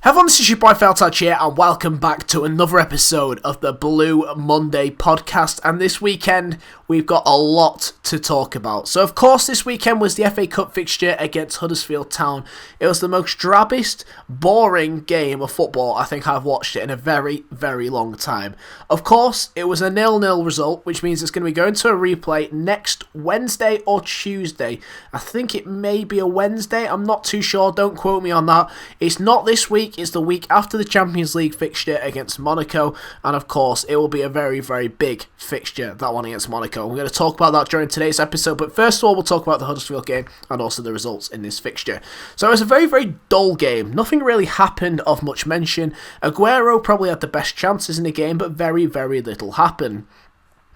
Everyone, this is your boy Feltouch here, and welcome back to another episode of the Blue Monday podcast. And this weekend, we've got a lot to talk about. So, of course, this weekend was the FA Cup fixture against Huddersfield Town. It was the most drabbest, boring game of football I think I've watched it in a very, very long time. Of course, it was a 0-0 result, which means it's going to be going to a replay next Wednesday or Tuesday. I think it may be a Wednesday, I'm not too sure, don't quote me on that. It's not this week. It's the week after the Champions League fixture against Monaco, and of course it will be a very, very big fixture, that one against Monaco. We're going to talk about that during today's episode, but first of all we'll talk about the Huddersfield game and also the results in this fixture. So it was a very, very dull game. Nothing really happened of much mention. Aguero probably had the best chances in the game, but very, very little happened.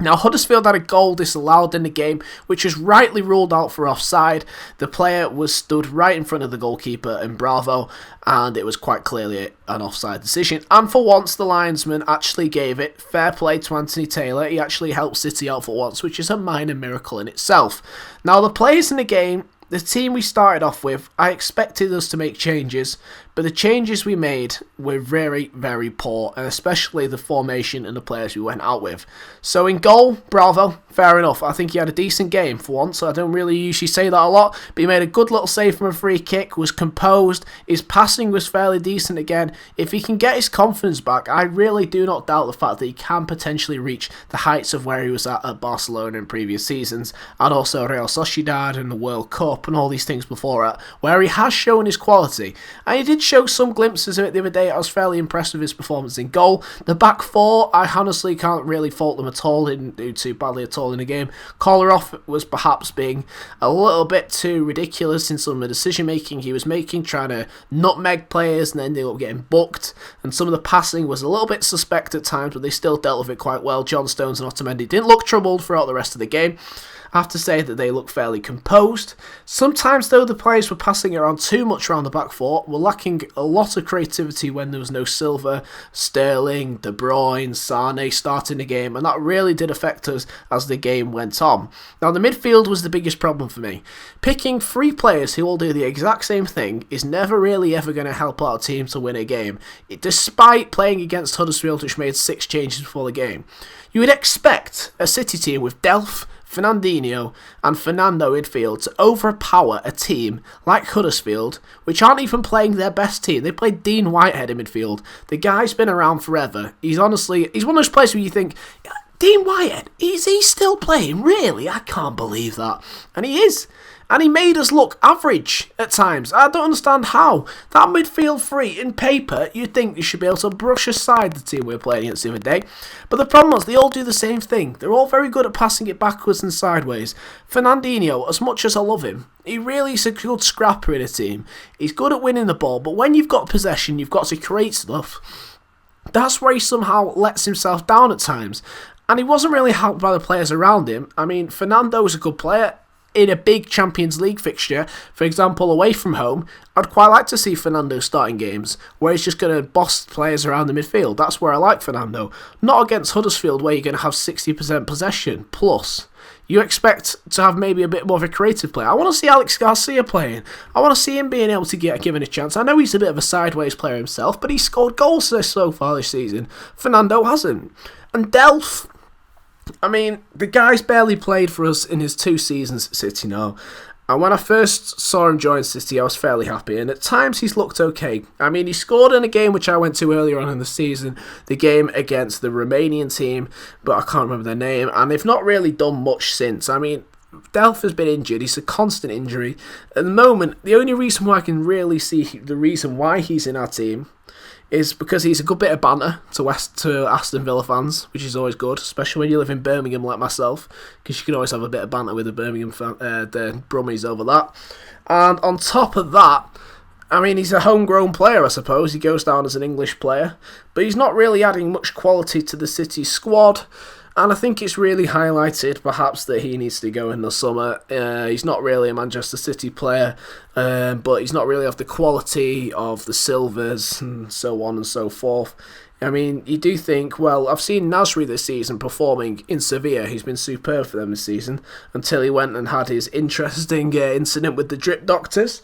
Now, Huddersfield had a goal disallowed in the game, which was rightly ruled out for offside. The player was stood right in front of the goalkeeper in Bravo, and it was quite clearly an offside decision. And for once, the linesman actually gave it. Fair play to Anthony Taylor. He actually helped City out for once, which is a minor miracle in itself. Now, the players in the game, the team we started off with, I expected us to make changes, but the changes we made were very, very poor, and especially the formation and the players we went out with. So in goal, Bravo, fair enough. I think he had a decent game for once. I don't really usually say that a lot, but he made a good little save from a free kick, was composed, his passing was fairly decent again. If he can get his confidence back, I really do not doubt the fact that he can potentially reach the heights of where he was at Barcelona in previous seasons, and also Real Sociedad and the World Cup and all these things before it, where he has shown his quality. And he did show some glimpses of it the other day. I was fairly impressed with his performance in goal. The back four, I honestly can't really fault them at all. They didn't do too badly at all in the game. Kolarov was perhaps being a little bit too ridiculous in some of the decision making he was making, trying to nutmeg players and then they were getting booked, and some of the passing was a little bit suspect at times, but they still dealt with it quite well. John Stones and Otamendi didn't look troubled throughout the rest of the game. I have to say that they look fairly composed. Sometimes, though, the players were passing around too much around the back four, were lacking a lot of creativity when there was no Silva, Sterling, De Bruyne, Sane starting the game, and that really did affect us as the game went on. Now, the midfield was the biggest problem for me. Picking three players who all do the exact same thing is never really ever going to help out a team to win a game, despite playing against Huddersfield, which made 6 changes before the game. You would expect a City team with Delph, Fernandinho and Fernando midfield to overpower a team like Huddersfield, which aren't even playing their best team. They played Dean Whitehead in midfield. The guy's been around forever. He's one of those players where you think, Dean Whitehead, is he still playing? Really? I can't believe that. And he is. And he made us look average at times. I don't understand how. That midfield three, in paper, you'd think you should be able to brush aside the team we were playing against the other day. But the problem was, they all do the same thing. They're all very good at passing it backwards and sideways. Fernandinho, as much as I love him, he really is a good scrapper in a team. He's good at winning the ball, but when you've got possession, you've got to create stuff. That's where he somehow lets himself down at times. And he wasn't really helped by the players around him. I mean, Fernando is a good player. In a big Champions League fixture, for example, away from home, I'd quite like to see Fernando starting games where he's just going to boss players around the midfield. That's where I like Fernando. Not against Huddersfield, where you're going to have 60% possession plus. You expect to have maybe a bit more of a creative player. I want to see Alex Garcia playing. I want to see him being able to get given a chance. I know he's a bit of a sideways player himself, but he's scored goals so far this season. Fernando hasn't. And Delph, I mean, the guy's barely played for us in his 2 seasons at City now. And when I first saw him join City, I was fairly happy. And at times, he's looked okay. I mean, he scored in a game which I went to earlier on in the season. The game against the Romanian team, but I can't remember their name. And they've not really done much since. I mean, Delph has been injured. He's a constant injury. At the moment, the only reason why I can really see the reason why he's in our team is because he's a good bit of banter to Aston Villa fans, which is always good, especially when you live in Birmingham like myself, because you can always have a bit of banter with the Birmingham the Brummies over that. And on top of that, I mean, he's a homegrown player, I suppose. He goes down as an English player, but he's not really adding much quality to the City squad. And I think it's really highlighted, perhaps, that he needs to go in the summer. He's not really a Manchester City player, but he's not really of the quality of the Silvers and so on and so forth. I mean, you do think, well, I've seen Nasri this season performing in Sevilla. He's been superb for them this season, until he went and had his interesting incident with the drip doctors.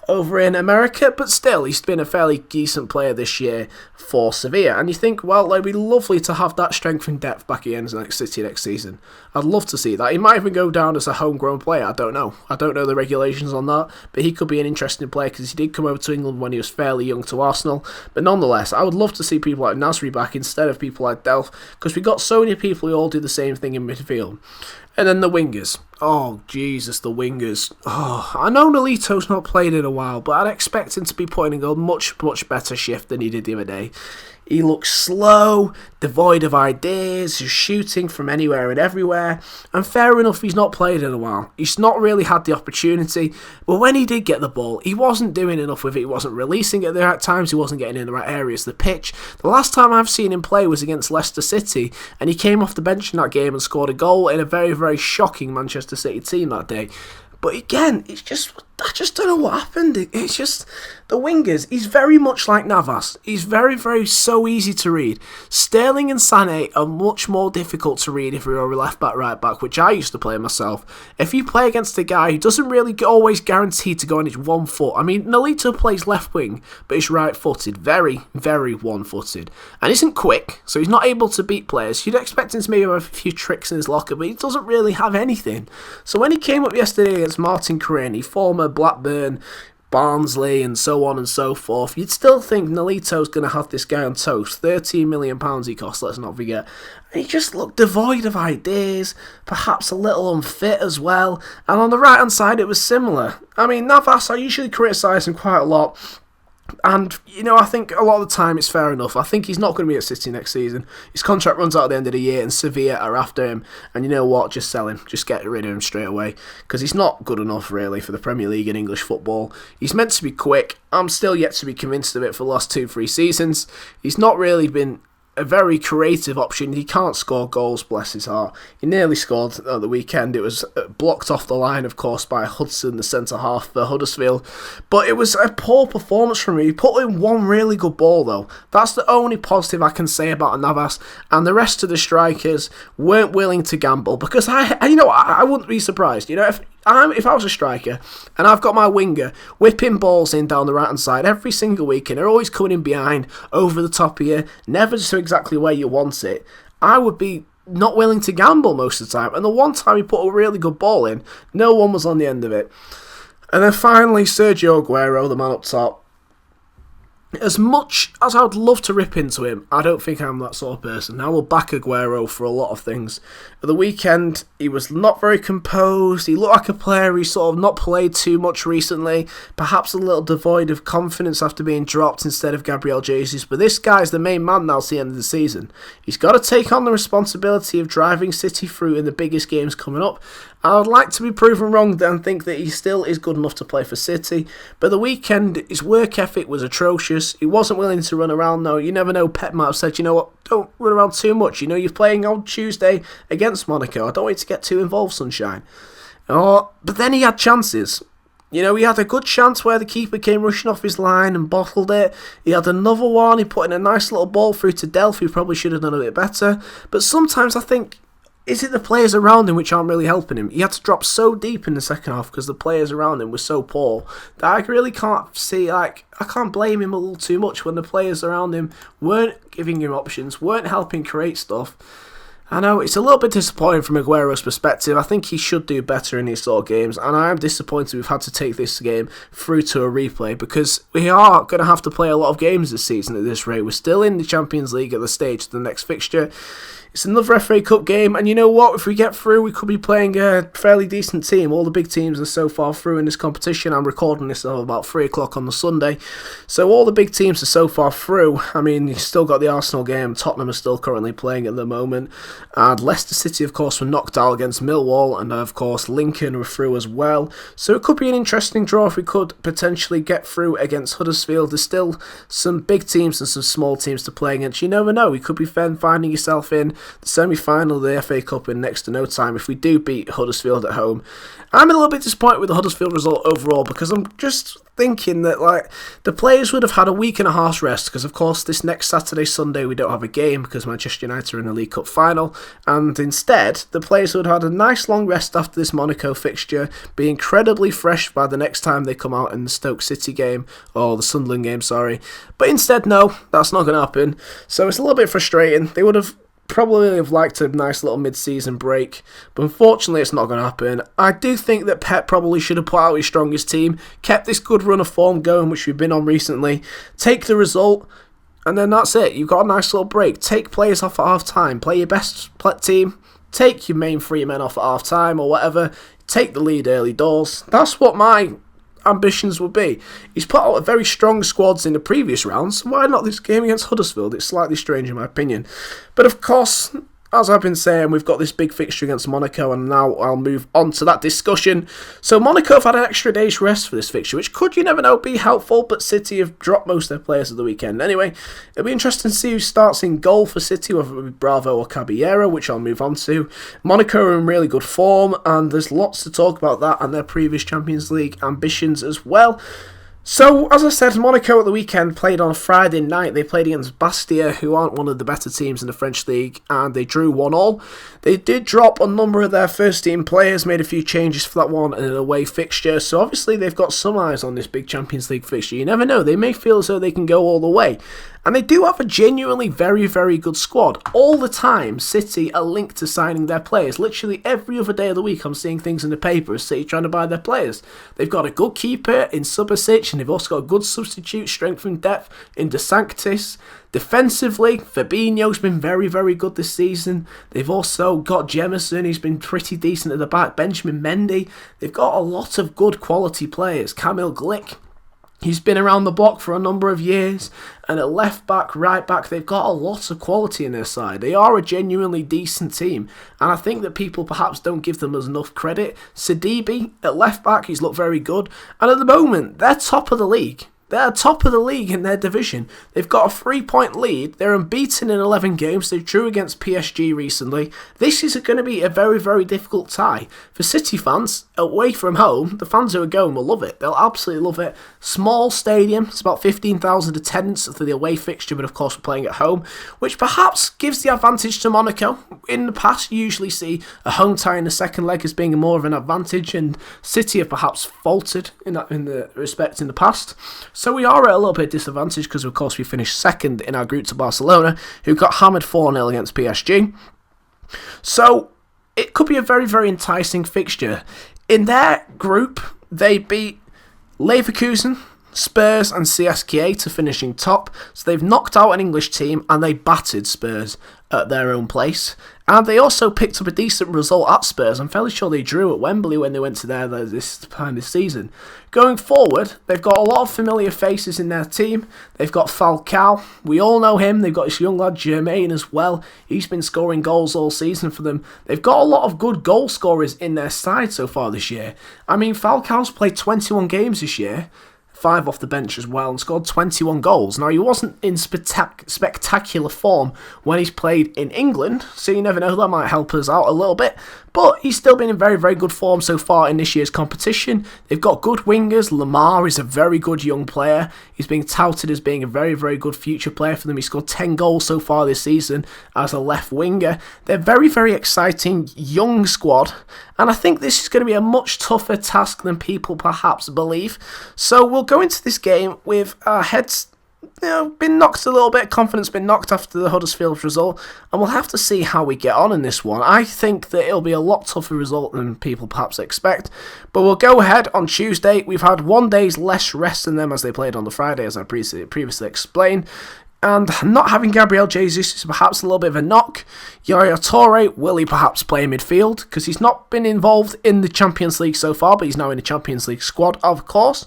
over in America, but still, he's been a fairly decent player this year for Sevilla. And you think, well, it'd be lovely to have that strength and depth back again as next City next season. I'd love to see that. He might even go down as a homegrown player. I don't know. I don't know the regulations on that, but he could be an interesting player because he did come over to England when he was fairly young to Arsenal. But nonetheless, I would love to see people like Nasri back instead of people like Delph, because we got so many people who all do the same thing in midfield. And then the wingers. Oh, Jesus, the wingers. Oh, I know Nolito's not played in a while, but I'd expect him to be putting in a much, much better shift than he did the other day. He looks slow, devoid of ideas, he's shooting from anywhere and everywhere, and fair enough, he's not played in a while. He's not really had the opportunity, but when he did get the ball, he wasn't doing enough with it. He wasn't releasing it at the right times, he wasn't getting in the right areas of the pitch. The last time I've seen him play was against Leicester City, and he came off the bench in that game and scored a goal in a very, very shocking Manchester City team that day. But again, I just don't know what happened. It's just, the wingers, he's very much like Navas. He's very, very so easy to read. Sterling and Sané are much more difficult to read if you're a left back, right back, which I used to play myself. If you play against a guy who doesn't really always guarantee to go on his one foot. I mean, Nolito plays left wing, but he's right footed. Very, very one footed. And isn't quick, so he's not able to beat players. You'd expect him to maybe have a few tricks in his locker, but he doesn't really have anything. So when he came up yesterday against Martin Carini, former Blackburn, Barnsley and so on and so forth, you'd still think Nolito's going to have this guy on toast. £13 million he cost, let's not forget. And he just looked devoid of ideas, perhaps a little unfit as well. And on the right hand side it was similar. I mean, Navas, I usually criticise him quite a lot. And, you know, I think a lot of the time it's fair enough. I think he's not going to be at City next season. His contract runs out at the end of the year and Sevilla are after him. And you know what? Just sell him. Just get rid of him straight away. Because he's not good enough, really, for the Premier League and English football. He's meant to be quick. I'm still yet to be convinced of it for the last 2-3 seasons. He's not really been a very creative option. He can't score goals, bless his heart. He nearly scored at the weekend. It was blocked off the line, of course, by Hudson, the centre-half for Huddersfield. But it was a poor performance from him. He put in one really good ball, though. That's the only positive I can say about Navas. And the rest of the strikers weren't willing to gamble. Because, I wouldn't be surprised. You know, if I was a striker and I've got my winger whipping balls in down the right hand side every single week and they're always coming in behind, over the top of you, never to exactly where you want it, I would be not willing to gamble most of the time. And the one time he put a really good ball in, no one was on the end of it. And then finally, Sergio Aguero, the man up top. As much as I would love to rip into him, I don't think I'm that sort of person. I will back Aguero for a lot of things. At the weekend, he was not very composed. He looked like a player who's sort of not played too much recently. Perhaps a little devoid of confidence after being dropped instead of Gabriel Jesus. But this guy's the main man now to the end of the season. He's got to take on the responsibility of driving City through in the biggest games coming up. I would like to be proven wrong and think that he still is good enough to play for City. But the weekend, his work ethic was atrocious. He wasn't willing to run around, though. You never know, Pep might have said, you know what, don't run around too much. You know, you're playing on Tuesday against Monaco. I don't want you to get too involved, sunshine. But then he had chances. You know, he had a good chance where the keeper came rushing off his line and bottled it. He had another one. He put in a nice little ball through to Delph, who probably should have done a bit better. But sometimes I think, is it the players around him which aren't really helping him? He had to drop so deep in the second half because the players around him were so poor that I really can't see, I can't blame him a little too much when the players around him weren't giving him options, weren't helping create stuff. I know, it's a little bit disappointing from Aguero's perspective. I think he should do better in these sort of games, and I am disappointed we've had to take this game through to a replay, because we are going to have to play a lot of games this season at this rate. We're still in the Champions League at the stage of the next fixture. It's another FA Cup game, and you know what? If we get through, we could be playing a fairly decent team. All the big teams are so far through in this competition. I'm recording this at about 3 o'clock on the Sunday. So all the big teams are so far through. I mean, you've still got the Arsenal game. Tottenham are still currently playing at the moment. And Leicester City, of course, were knocked out against Millwall. And, of course, Lincoln were through as well. So it could be an interesting draw if we could potentially get through against Huddersfield. There's still some big teams and some small teams to play against. You never know. You could be finding yourself in the semi-final of the FA Cup in next to no time if we do beat Huddersfield at home. I'm a little bit disappointed with the Huddersfield result overall, because I'm just thinking that the players would have had a week and a half's rest, because of course this next Saturday, Sunday we don't have a game because Manchester United are in the League Cup final. well, and instead, the players would have had a nice long rest after this Monaco fixture, be incredibly fresh by the next time they come out in the Stoke City game, or the Sunderland game, sorry. But instead, no, that's not going to happen. So it's a little bit frustrating. They would have probably have liked a nice little mid-season break, but unfortunately it's not going to happen. I do think that Pep probably should have put out his strongest team, kept this good run of form going which we've been on recently, take the result, and then that's it. You've got a nice little break. Take players off at half-time, play your best team, take your main three men off at half-time or whatever, take the lead early doors. That's what my ambitions would be. He's put out a very strong squads in the previous rounds, so why not this game against Huddersfield? It's slightly strange in my opinion. But of course, as I've been saying, we've got this big fixture against Monaco, and now I'll move on to that discussion. So Monaco have had an extra day's rest for this fixture, which could, you never know, be helpful, but City have dropped most of their players at the weekend. Anyway, it'll be interesting to see who starts in goal for City, whether it be Bravo or Caballero, which I'll move on to. Monaco are in really good form, and there's lots to talk about that and their previous Champions League ambitions as well. So, as I said, Monaco at the weekend played on a Friday night. They played against Bastia, who aren't one of the better teams in the French league, and they drew 1-1. They did drop a number of their first-team players, made a few changes for that one in an away fixture, so obviously they've got some eyes on this big Champions League fixture. You never know, they may feel as though they can go all the way. And they do have a genuinely very, very good squad. All the time, City are linked to signing their players. Literally every other day of the week, I'm seeing things in the paper of City trying to buy their players. They've got a good keeper in Subasic, and they've also got a good substitute, strength and depth in De Sanctis. Defensively, Fabinho's been very, very good this season. They've also got Jemison, who's been pretty decent at the back. Benjamin Mendy. They've got a lot of good quality players. Kamil Glick, he's been around the block for a number of years, and at left back, right back, they've got a lot of quality in their side. They are a genuinely decent team, and I think that people perhaps don't give them as enough credit. Sidibe at left back, he's looked very good, and at the moment, they're top of the league. They're top of the league in their division. They've got a 3-point lead. They're unbeaten in 11 games. They drew against PSG recently. This is going to be a very, very difficult tie. For City fans, away from home, the fans who are going will love it. They'll absolutely love it. Small stadium. It's about 15,000 attendance for the away fixture, but of course we're playing at home, which perhaps gives the advantage to Monaco. In the past, you usually see a home tie in the second leg as being more of an advantage, and City have perhaps faltered in the respect in the past. So we are at a little bit disadvantaged because, of course, we finished second in our group to Barcelona, who got hammered 4-0 against PSG. So it could be a very, very enticing fixture. In their group, they beat Leverkusen, Spurs and CSKA to finishing top. So they've knocked out an English team and they battered Spurs at their own place. And they also picked up a decent result at Spurs. I'm fairly sure they drew at Wembley when they went to there this time this season. Going forward, they've got a lot of familiar faces in their team. They've got Falcao. We all know him. They've got this young lad Jermaine as well. He's been scoring goals all season for them. They've got a lot of good goal scorers in their side so far this year. I mean, Falcao's played 21 games this year. 5 off the bench as well, and scored 21 goals. Now, he wasn't in spectacular form when he's played in England, so you never know, that might help us out a little bit, but he's still been in very, very good form so far in this year's competition. They've got good wingers. Lamar is a very good young player. He's being touted as being a very, very good future player for them. He scored 10 goals so far this season as a left winger. They're very, very exciting young squad, and I think this is going to be a much tougher task than people perhaps believe. So we'll go into this game with our heads been knocked a little bit, confidence been knocked after the Huddersfield result, and we'll have to see how we get on in this one. I think that it'll be a lot tougher result than people perhaps expect, but we'll go ahead on Tuesday. We've had 1 day's less rest than them as they played on the Friday, as I previously explained. And not having Gabriel Jesus is perhaps a little bit of a knock. Yaya Toure, will he perhaps play midfield? Because he's not been involved in the Champions League so far, but he's now in the Champions League squad, of course.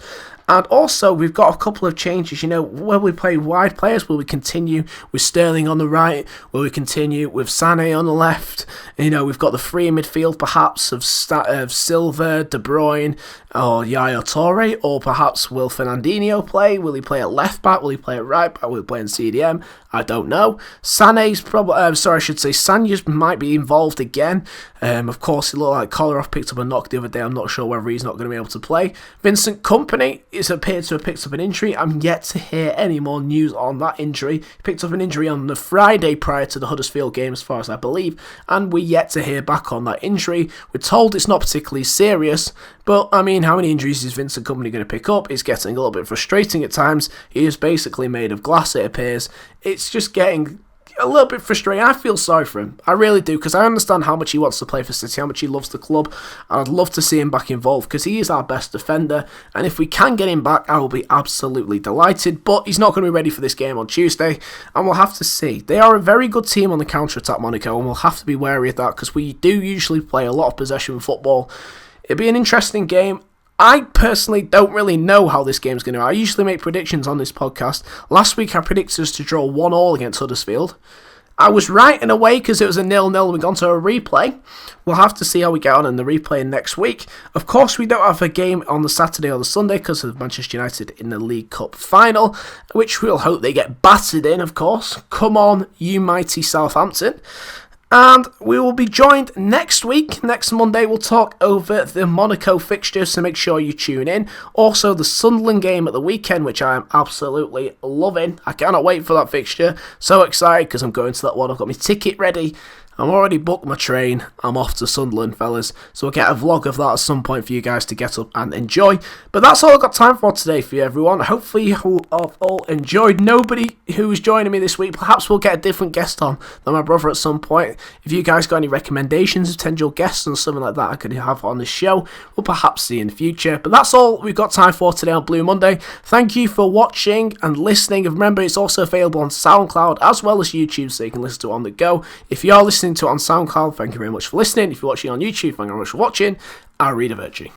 And also, we've got a couple of changes. Will we play wide players? Will we continue with Sterling on the right? Will we continue with Sané on the left? We've got the three in midfield, perhaps, of Silva, De Bruyne, or Yaya Toure. Or perhaps will Fernandinho play? Will he play at left back? Will he play at right back? Will he play in CDM? I don't know. Sanya's might be involved again. Of course, it looked like Kolarov picked up a knock the other day. I'm not sure whether he's not going to be able to play. Vincent Kompany appeared to have picked up an injury. I'm yet to hear any more news on that injury. He picked up an injury on the Friday prior to the Huddersfield game, as far as I believe, and we're yet to hear back on that injury. We're told it's not particularly serious, but I mean, how many injuries is Vincent Kompany going to pick up? It's getting a little bit frustrating at times. He is basically made of glass, it appears. It's just getting a little bit frustrating. I feel sorry for him. I really do, because I understand how much he wants to play for City, how much he loves the club, and I'd love to see him back involved, because he is our best defender, and if we can get him back, I will be absolutely delighted, but he's not going to be ready for this game on Tuesday, and we'll have to see. They are a very good team on the counter-attack, Monaco, and we'll have to be wary of that, because we do usually play a lot of possession football. It'll be an interesting game. I personally don't really know how this game's going to go. I usually make predictions on this podcast. Last week I predicted us to draw 1-1 against Huddersfield. I was right in a way because it was a 0-0 and we've gone to a replay. We'll have to see how we get on in the replay next week. Of course, we don't have a game on the Saturday or the Sunday because of Manchester United in the League Cup final, which we'll hope they get battered in, of course. Come on, you mighty Southampton. And we will be joined next week. Next Monday, we'll talk over the Monaco fixture, so make sure you tune in. Also, the Sunderland game at the weekend, which I am absolutely loving. I cannot wait for that fixture. So excited because I'm going to that one. I've got my ticket ready. I'm already booked my train. I'm off to Sunderland, fellas. So we'll get a vlog of that at some point for you guys to get up and enjoy. But that's all I've got time for today for you, everyone. Hopefully you have all enjoyed. Nobody who's joining me this week. Perhaps we'll get a different guest on than my brother at some point. If you guys got any recommendations, potential guests and something like that I could have on the show, we'll perhaps see in the future. But that's all we've got time for today on Blue Monday. Thank you for watching and listening. Remember, it's also available on SoundCloud as well as YouTube, so you can listen to it on the go. If you are listening to it on SoundCloud, thank you very much for listening. If you're watching on YouTube, thank you very much for watching. Arrivederci.